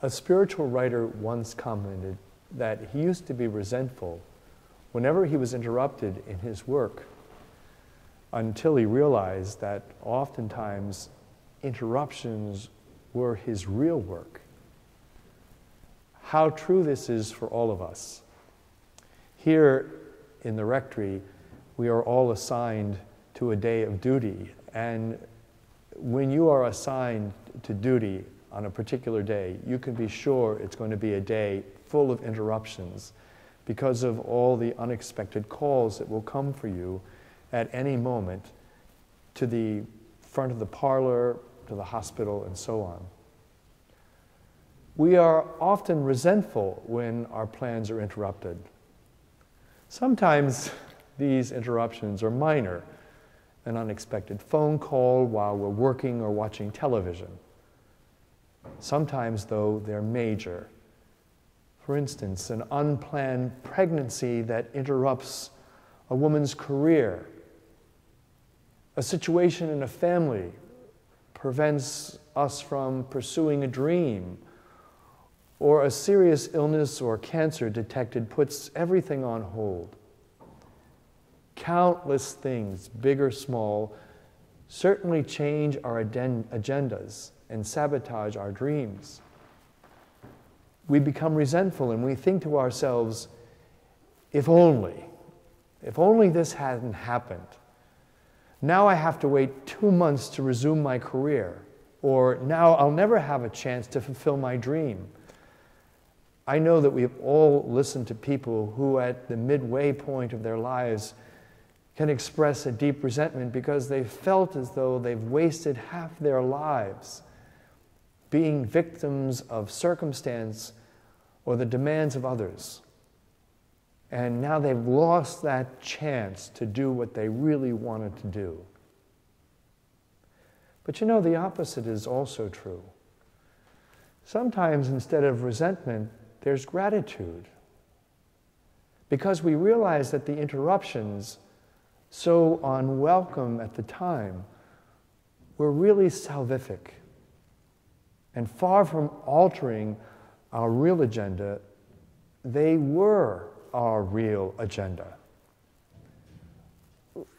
A spiritual writer once commented that he used to be resentful whenever he was interrupted in his work, until he realized that oftentimes interruptions were his real work. How true this is for all of us. Here in the rectory, we are all assigned to a day of duty, and when you are assigned to duty on a particular day, you can be sure it's going to be a day full of interruptions because of all the unexpected calls that will come for you at any moment to the front of the parlor, to the hospital, and so on. We are often resentful when our plans are interrupted. Sometimes these interruptions are minor, an unexpected phone call while we're working or watching television. Sometimes, though, they're major. For instance, an unplanned pregnancy that interrupts a woman's career. A situation in a family prevents us from pursuing a dream, or a serious illness or cancer detected puts everything on hold. Countless things, big or small, certainly change our agendas and sabotage our dreams. We become resentful and we think to ourselves, if only this hadn't happened. Now I have to wait 2 months to resume my career, or now I'll never have a chance to fulfill my dream. I know that we've all listened to people who at the midway point of their lives can express a deep resentment because they've felt as though they've wasted half their lives being victims of circumstance or the demands of others. And now they've lost that chance to do what they really wanted to do. But you know, the opposite is also true. Sometimes instead of resentment, there's gratitude. Because we realize that the interruptions, so unwelcome at the time, were really salvific. And far from altering our real agenda, they were our real agenda.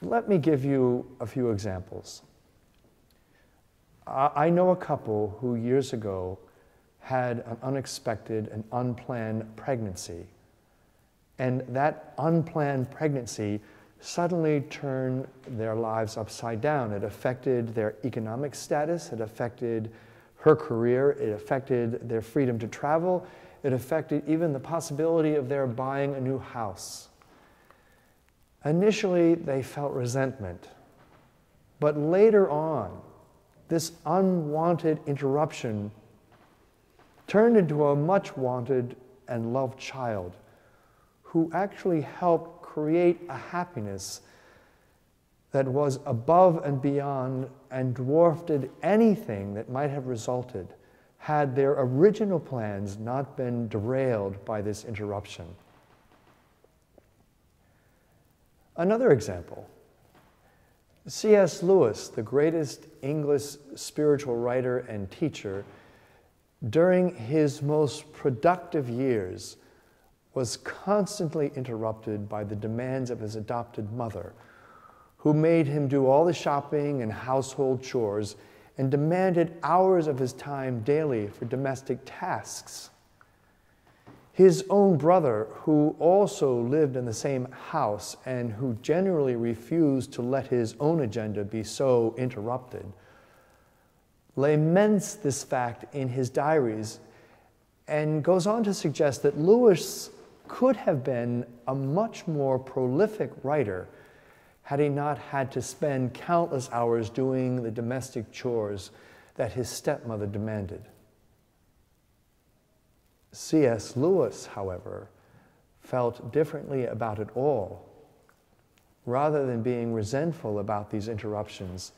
Let me give you a few examples. I know a couple who years ago had an unexpected and unplanned pregnancy. And that unplanned pregnancy suddenly turned their lives upside down. It affected their economic status, it affected her career, it affected their freedom to travel, it affected even the possibility of their buying a new house. Initially, they felt resentment, but later on, this unwanted interruption turned into a much wanted and loved child who actually helped create a happiness that was above and beyond and dwarfed anything that might have resulted had their original plans not been derailed by this interruption. Another example, C.S. Lewis, the greatest English spiritual writer and teacher, during his most productive years, was constantly interrupted by the demands of his adopted mother, who made him do all the shopping and household chores and demanded hours of his time daily for domestic tasks. His own brother, who also lived in the same house and who generally refused to let his own agenda be so interrupted, laments this fact in his diaries and goes on to suggest that Lewis could have been a much more prolific writer had he not had to spend countless hours doing the domestic chores that his stepmother demanded. C.S. Lewis, however, felt differently about it all. Rather than being resentful about these interruptions,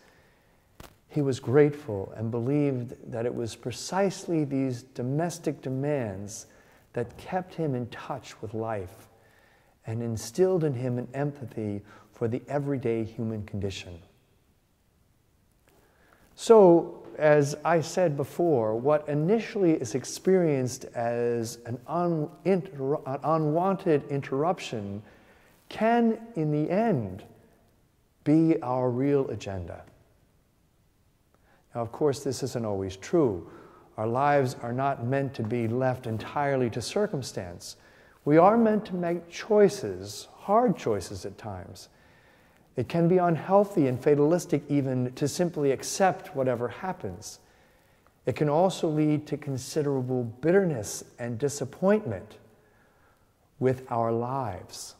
he was grateful and believed that it was precisely these domestic demands that kept him in touch with life and instilled in him an empathy for the everyday human condition. So, as I said before, what initially is experienced as an unwanted interruption can, in the end, be our real agenda. Now, of course, this isn't always true. Our lives are not meant to be left entirely to circumstance. We are meant to make choices, hard choices at times. It can be unhealthy and fatalistic even to simply accept whatever happens. It can also lead to considerable bitterness and disappointment with our lives.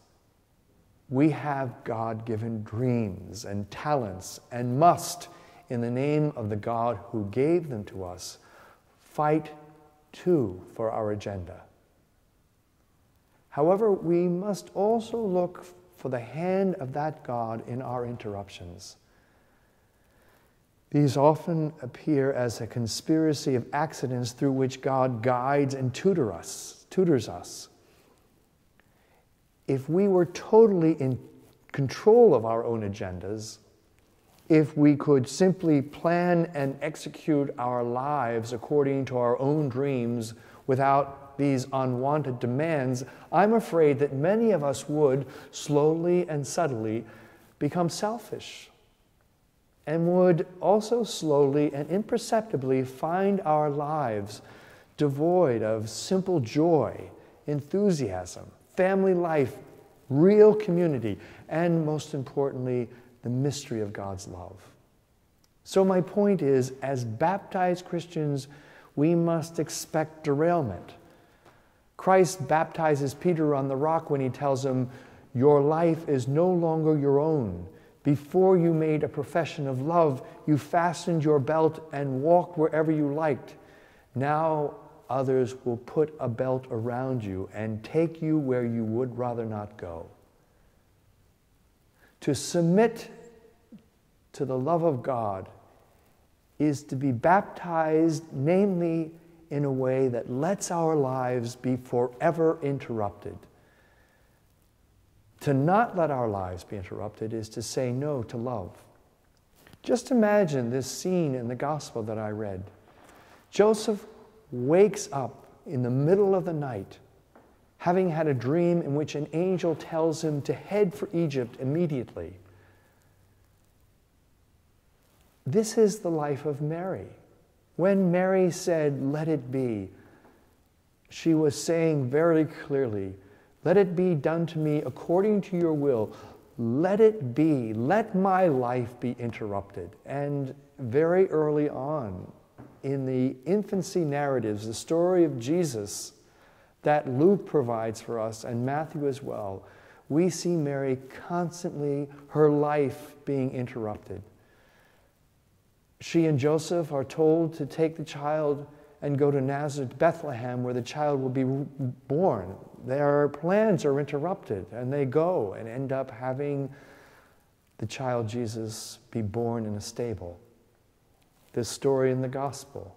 We have God-given dreams and talents and must, in the name of the God who gave them to us, fight too for our agenda. However, we must also look for the hand of that God in our interruptions. These often appear as a conspiracy of accidents through which God guides and tutors us. If we were totally in control of our own agendas, if we could simply plan and execute our lives according to our own dreams without these unwanted demands, I'm afraid that many of us would, slowly and subtly, become selfish, and would also slowly and imperceptibly find our lives devoid of simple joy, enthusiasm, family life, real community, and most importantly, the mystery of God's love. So my point is, as baptized Christians, we must expect derailment. Christ baptizes Peter on the rock when he tells him, "Your life is no longer your own. Before you made a profession of love, you fastened your belt and walked wherever you liked. Now others will put a belt around you and take you where you would rather not go." To submit to the love of God is to be baptized, namely in a way that lets our lives be forever interrupted. To not let our lives be interrupted is to say no to love. Just imagine this scene in the gospel that I read. Joseph wakes up in the middle of the night, having had a dream in which an angel tells him to head for Egypt immediately. This is the life of Mary. When Mary said, "Let it be," she was saying very clearly, "Let it be done to me according to your will. Let it be. Let my life be interrupted." And very early on, in the infancy narratives, the story of Jesus that Luke provides for us, and Matthew as well, we see Mary constantly, her life being interrupted. She and Joseph are told to take the child and go to Nazareth, Bethlehem, where the child will be born. Their plans are interrupted, and they go and end up having the child Jesus be born in a stable. This story in the gospel,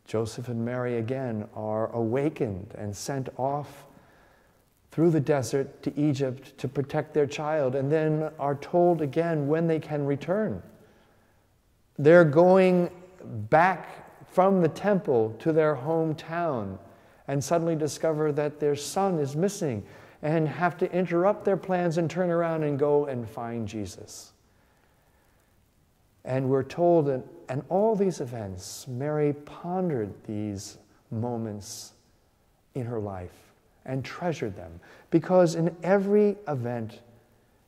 Joseph and Mary again are awakened and sent off through the desert to Egypt to protect their child, and then are told again when they can return. They're going back from the temple to their hometown and suddenly discover that their son is missing and have to interrupt their plans and turn around and go and find Jesus. And we're told that in all these events, Mary pondered these moments in her life and treasured them, because in every event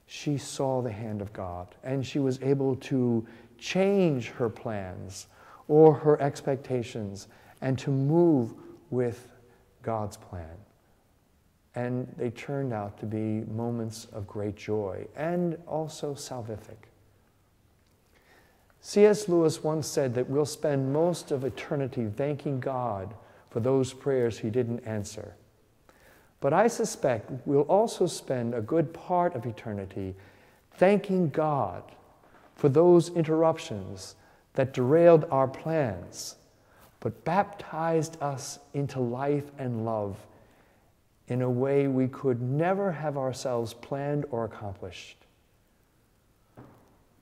she saw the hand of God, and she was able to change her plans or her expectations and to move with God's plan. And they turned out to be moments of great joy and also salvific. C.S. Lewis once said that we'll spend most of eternity thanking God for those prayers he didn't answer. But I suspect we'll also spend a good part of eternity thanking God for those interruptions that derailed our plans, but baptized us into life and love in a way we could never have ourselves planned or accomplished.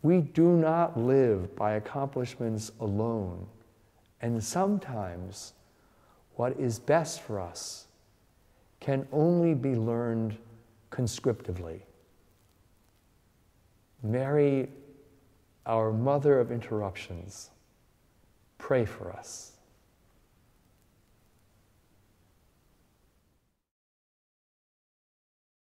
We do not live by accomplishments alone, and sometimes what is best for us can only be learned conscriptively. Mary, our Mother of Interruptions, pray for us.